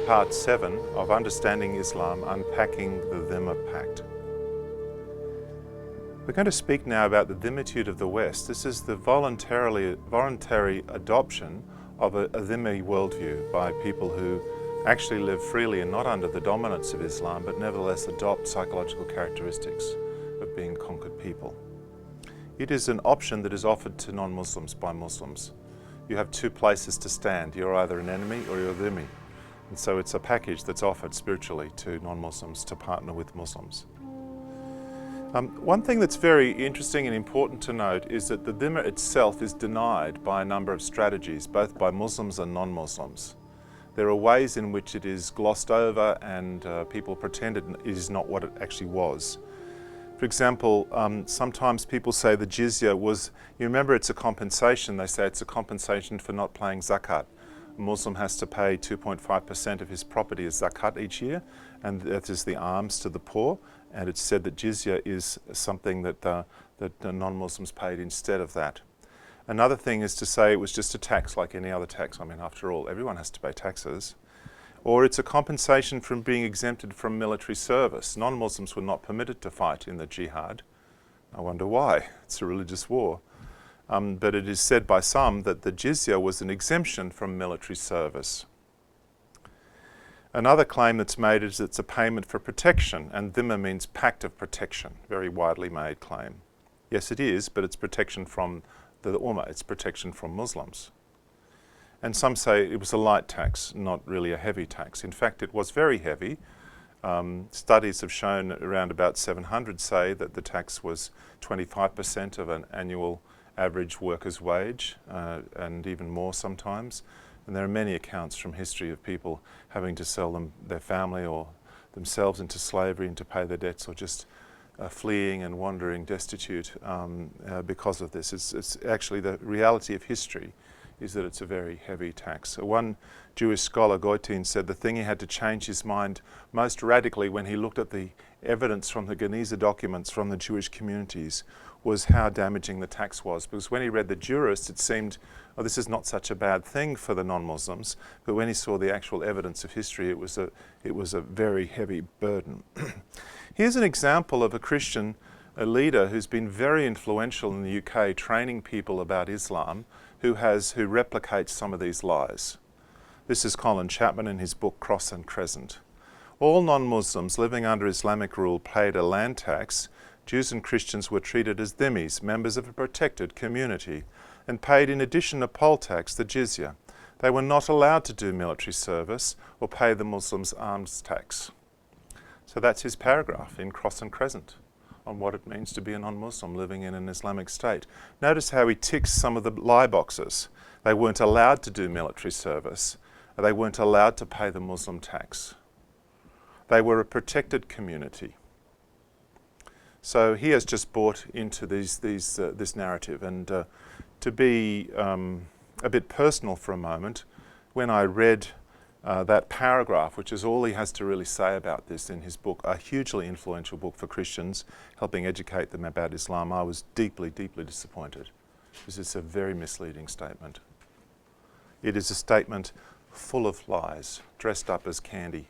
Part 7 of Understanding Islam, Unpacking the Dhimmi Pact. We're going to speak now about the Dhimmitude of the West. This is the voluntary adoption of a dhimmi worldview by people who actually live freely and not under the dominance of Islam, but nevertheless adopt psychological characteristics of being conquered people. It is an option that is offered to non-Muslims by Muslims. You have two places to stand. You're either an enemy or you're a dhimmi. And so it's a package that's offered spiritually to non-Muslims to partner with Muslims. One thing that's very interesting and important to note is that the dhimmi itself is denied by a number of strategies, both by Muslims and non-Muslims. There are ways in which it is glossed over and people pretend it is not what it actually was. For example, sometimes people say the jizya was, you remember it's a compensation, they say it's a compensation for not paying zakat. A Muslim has to pay 2.5% of his property as zakat each year, and that is the alms to the poor, and it's said that jizya is something that the non-Muslims paid instead of that. Another thing is to say it was just a tax like any other tax. I mean, after all, everyone has to pay taxes. Or it's a compensation from being exempted from military service. Non-Muslims were not permitted to fight in the jihad. I wonder why. It's a religious war. But it is said by some that the jizya was an exemption from military service. Another claim that's made is it's a payment for protection, and dhimmi means pact of protection, very widely made claim. Yes, it is, but it's protection from the Ummah, it's protection from Muslims. And some say it was a light tax, not really a heavy tax. In fact, it was very heavy. Studies have shown around about 700 say that the tax was 25% of an annual average worker's wage, and even more sometimes. And there are many accounts from history of people having to sell their family or themselves into slavery and to pay their debts, or just fleeing and wandering destitute because of this. It's actually the reality of history is that it's a very heavy tax. One Jewish scholar, Goitin, said the thing he had to change his mind most radically when he looked at the evidence from the Geniza documents from the Jewish communities was how damaging the tax was. Because when he read the jurists, it seemed, oh, this is not such a bad thing for the non-Muslims. But when he saw the actual evidence of history, it was a very heavy burden. Here's an example of a Christian, a leader who's been very influential in the UK, training people about Islam, who replicates some of these lies. This is Colin Chapman in his book Cross and Crescent. All non-Muslims living under Islamic rule paid a land tax. Jews and Christians were treated as dhimmis, members of a protected community, and paid in addition a poll tax, the jizya. They were not allowed to do military service or pay the Muslims' arms tax. So that's his paragraph in Cross and Crescent on what it means to be a non-Muslim living in an Islamic state. Notice how he ticks some of the lie boxes. They weren't allowed to do military service. They weren't allowed to pay the Muslim tax. They were a protected community. So he has just bought into this narrative. And to be a bit personal for a moment, when I read that paragraph, which is all he has to really say about this in his book, a hugely influential book for Christians, helping educate them about Islam, I was deeply, deeply disappointed, because it's a very misleading statement. It is a statement full of lies, dressed up as candy,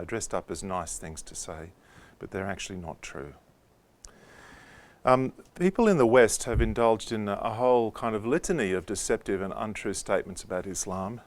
dressed up as nice things to say, but they're actually not true. People in the West have indulged in a whole kind of litany of deceptive and untrue statements about Islam.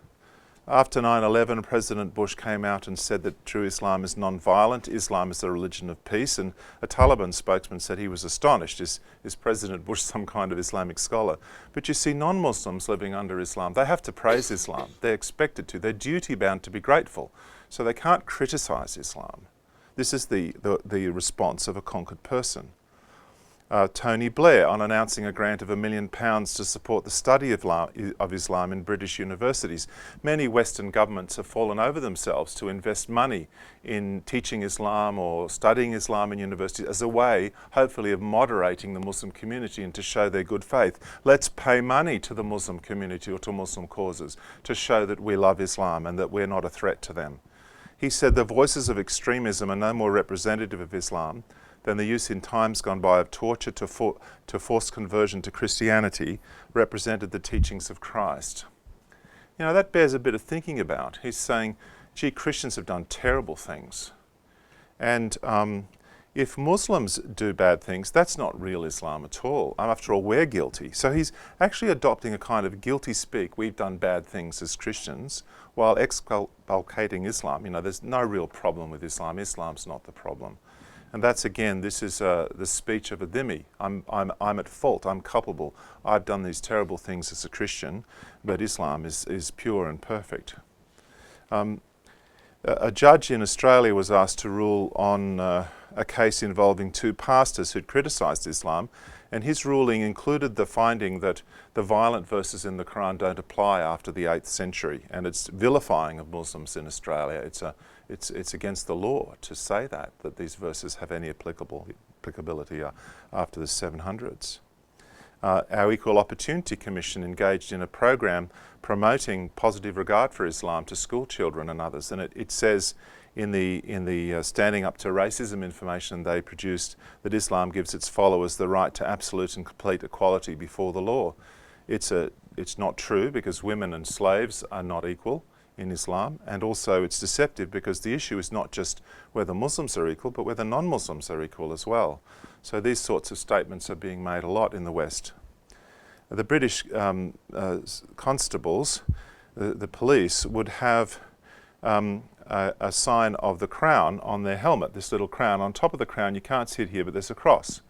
After 9/11, President Bush came out and said that true Islam is non-violent, Islam is the religion of peace, and a Taliban spokesman said he was astonished. Is President Bush some kind of Islamic scholar? But you see, non-Muslims living under Islam, they have to praise Islam. They're expected to. They're duty-bound to be grateful. So they can't criticize Islam. This is the response of a conquered person. Tony Blair, on announcing a grant of £1 million to support the study of Islam in British universities. Many Western governments have fallen over themselves to invest money in teaching Islam or studying Islam in universities as a way, hopefully, of moderating the Muslim community and to show their good faith. Let's pay money to the Muslim community or to Muslim causes to show that we love Islam and that we're not a threat to them. He said the voices of extremism are no more representative of Islam than the use in times gone by of torture to force conversion to Christianity represented the teachings of Christ. That bears a bit of thinking about. He's saying gee, Christians have done terrible things. And if Muslims do bad things, that's not real Islam at all. After all, we're guilty. So he's actually adopting a kind of guilty speak. We've done bad things as Christians, while exculpating Islam. You know, there's no real problem with Islam. Islam's not the problem. And that's, again, this is the speech of a dhimmi. I'm at fault. I'm culpable. I've done these terrible things as a Christian, but Islam is pure and perfect. A judge in Australia was asked to rule on a case involving two pastors who'd criticised Islam, and his ruling included the finding that the violent verses in the Quran don't apply after the 8th century, and it's vilifying of Muslims in Australia. It's against the law to say that these verses have any applicability after the 700s. Our Equal Opportunity Commission engaged in a program promoting positive regard for Islam to school children and others, and it says in the Standing Up to Racism information they produced that Islam gives its followers the right to absolute and complete equality before the law. It's not true, because women and slaves are not equal in Islam, and also it's deceptive because the issue is not just whether Muslims are equal, but whether non-Muslims are equal as well. So these sorts of statements are being made a lot in the West. The British constables, the police, would have a sign of the crown on their helmet, this little crown. On top of the crown, you can't see it here, but there's a cross.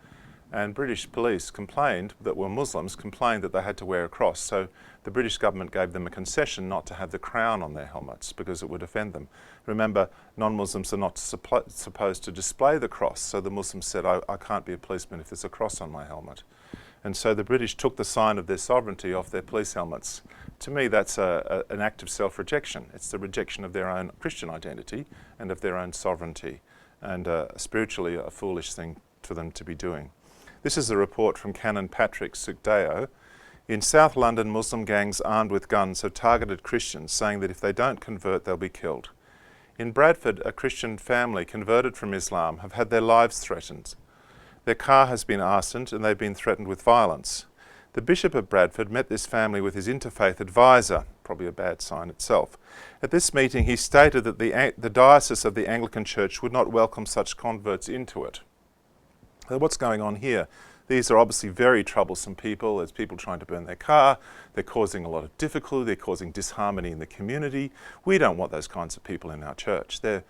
And British police complained, that were Muslims, complained that they had to wear a cross. So the British government gave them a concession not to have the crown on their helmets because it would offend them. Remember, non-Muslims are not supposed to display the cross, so the Muslims said, I can't be a policeman if there's a cross on my helmet. And so the British took the sign of their sovereignty off their police helmets. To me, that's an act of self-rejection. It's the rejection of their own Christian identity and of their own sovereignty, and spiritually a foolish thing for them to be doing. This is a report from Canon Patrick Sukdeo. In South London, Muslim gangs armed with guns have targeted Christians, saying that if they don't convert, they'll be killed. In Bradford, a Christian family converted from Islam have had their lives threatened. Their car has been arsoned and they've been threatened with violence. The Bishop of Bradford met this family with his interfaith advisor, probably a bad sign itself. At this meeting, he stated that the diocese of the Anglican Church would not welcome such converts into it. So what's going on here? These are obviously very troublesome people. There's people trying to burn their car. They're causing a lot of difficulty. They're causing disharmony in the community. We don't want those kinds of people in our church. They're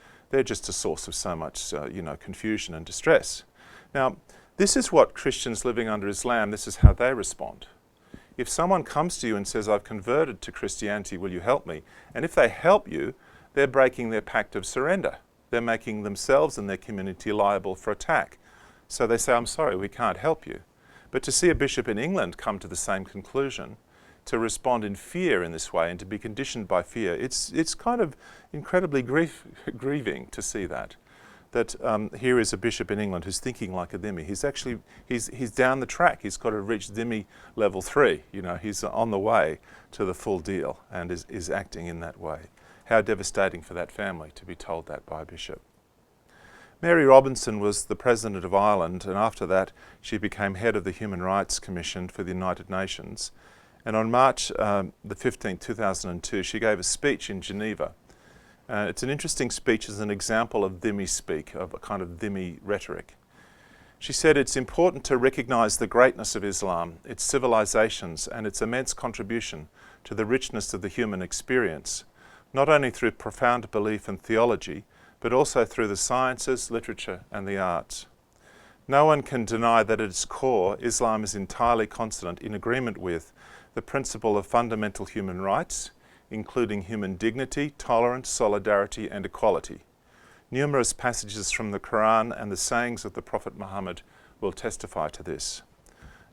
just a source of so much confusion and distress. Now, this is what Christians living under Islam, this is how they respond. If someone comes to you and says, I've converted to Christianity, will you help me? And if they help you, they're breaking their pact of surrender. They're making themselves and their community liable for attack. So they say, I'm sorry, we can't help you. But to see a bishop in England come to the same conclusion, to respond in fear in this way and to be conditioned by fear, it's kind of incredibly grieving to see that. That here is a bishop in England who's thinking like a dhimmi. He's down the track. He's got to reach dhimmi level 3. You know, he's on the way to the full deal and is acting in that way. How devastating for that family to be told that by a bishop. Mary Robinson was the President of Ireland, and after that she became head of the Human Rights Commission for the United Nations. And on March the 15th, 2002, she gave a speech in Geneva. It's an interesting speech as an example of dhimmi speak, of a kind of dhimmi rhetoric. She said it's important to recognise the greatness of Islam, its civilizations and its immense contribution to the richness of the human experience, not only through profound belief and theology, but also through the sciences, literature and the arts. No one can deny that at its core, Islam is entirely consonant in agreement with the principle of fundamental human rights, including human dignity, tolerance, solidarity and equality. Numerous passages from the Quran and the sayings of the Prophet Muhammad will testify to this.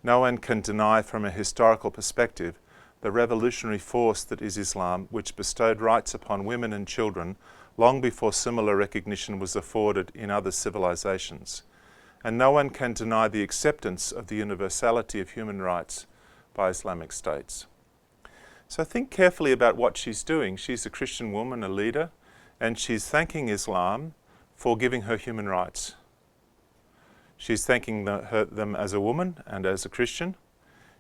No one can deny from a historical perspective the revolutionary force that is Islam, which bestowed rights upon women and children long before similar recognition was afforded in other civilizations. And no one can deny the acceptance of the universality of human rights by Islamic states. So think carefully about what she's doing. She's a Christian woman, a leader, and she's thanking Islam for giving her human rights. She's thanking them as a woman and as a Christian.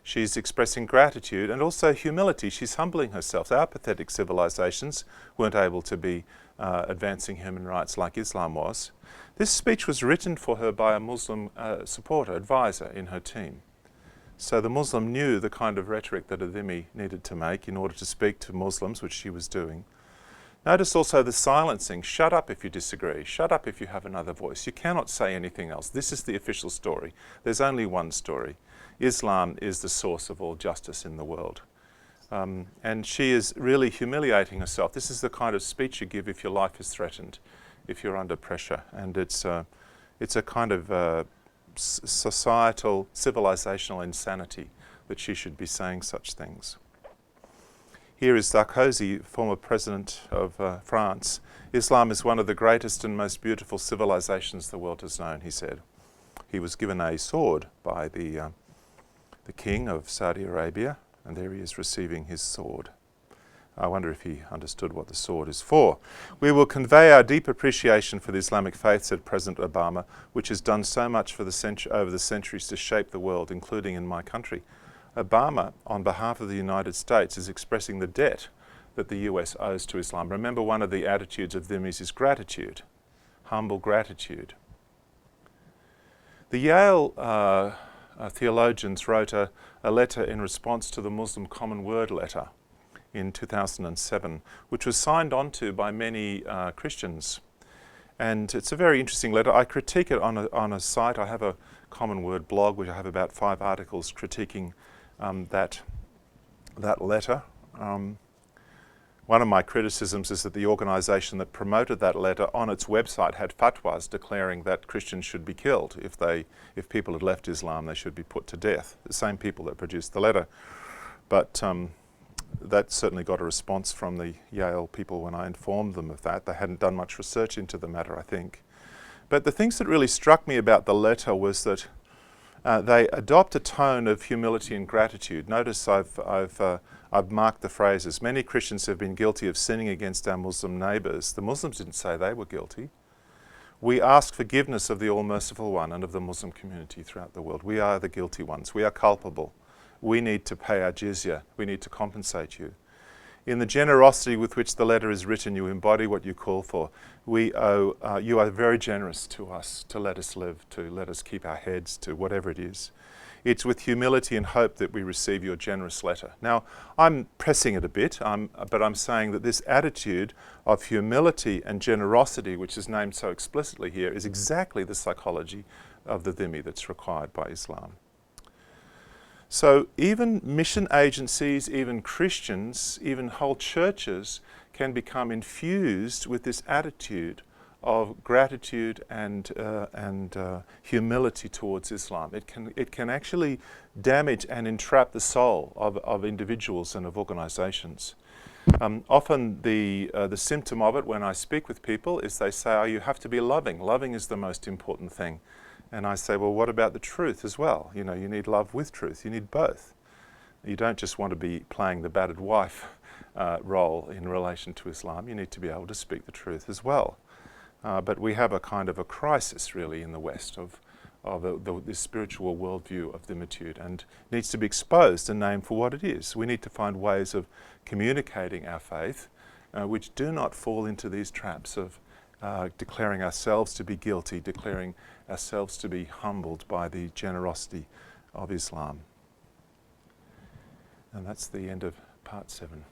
She's expressing gratitude and also humility. She's humbling herself. Our pathetic civilizations weren't able to be advancing human rights like Islam was. This speech was written for her by a Muslim supporter, advisor in her team. So the Muslim knew the kind of rhetoric that a dhimmi needed to make in order to speak to Muslims, which she was doing. Notice also the silencing. Shut up if you disagree. Shut up if you have another voice. You cannot say anything else. This is the official story. There's only one story. Islam is the source of all justice in the world. And she is really humiliating herself. This is the kind of speech you give if your life is threatened, if you're under pressure. And it's a kind of societal, civilizational insanity that she should be saying such things. Here is Sarkozy, former president of France. Islam is one of the greatest and most beautiful civilizations the world has known, he said. He was given a sword by the king of Saudi Arabia, and there he is receiving his sword. I wonder if he understood what the sword is for. We will convey our deep appreciation for the Islamic faith, said President Obama, which has done so much for over the centuries to shape the world, including in my country. Obama, on behalf of the United States, is expressing the debt that the US owes to Islam. Remember, one of the attitudes of dhimmis is gratitude, humble gratitude. The Yale theologians wrote a letter in response to the Muslim Common Word letter in 2007, which was signed onto by many Christians. And it's a very interesting letter. I critique it on a site. I have a Common Word blog, which I have about 5 articles critiquing that letter. One of my criticisms is that the organisation that promoted that letter on its website had fatwas declaring that Christians should be killed. If people had left Islam, they should be put to death. The same people that produced the letter. But that certainly got a response from the Yale people when I informed them of that. They hadn't done much research into the matter, I think. But the things that really struck me about the letter was that they adopt a tone of humility and gratitude. Notice I've marked the phrases. Many Christians have been guilty of sinning against our Muslim neighbours. The Muslims didn't say they were guilty. We ask forgiveness of the All-Merciful One and of the Muslim community throughout the world. We are the guilty ones. We are culpable. We need to pay our jizya. We need to compensate you. In the generosity with which the letter is written, you embody what you call for. You are very generous to us, to let us live, to let us keep our heads, to whatever it is. It's with humility and hope that we receive your generous letter. Now, I'm pressing it a bit, but I'm saying that this attitude of humility and generosity, which is named so explicitly here, is exactly the psychology of the dhimmi that's required by Islam. So even mission agencies, even Christians, even whole churches can become infused with this attitude of gratitude and humility towards Islam. It can actually damage and entrap the soul of individuals and of organizations. Often the symptom of it when I speak with people is they say, oh, you have to be loving. Loving is the most important thing. And I say, well, what about the truth as well? You know, you need love with truth. You need both. You don't just want to be playing the battered wife role in relation to Islam. You need to be able to speak the truth as well. But we have a kind of a crisis really in the West of this spiritual worldview of Dhimmitude, and needs to be exposed and named for what it is. We need to find ways of communicating our faith which do not fall into these traps of declaring ourselves to be guilty, declaring ourselves to be humbled by the generosity of Islam. And that's the end of part 7.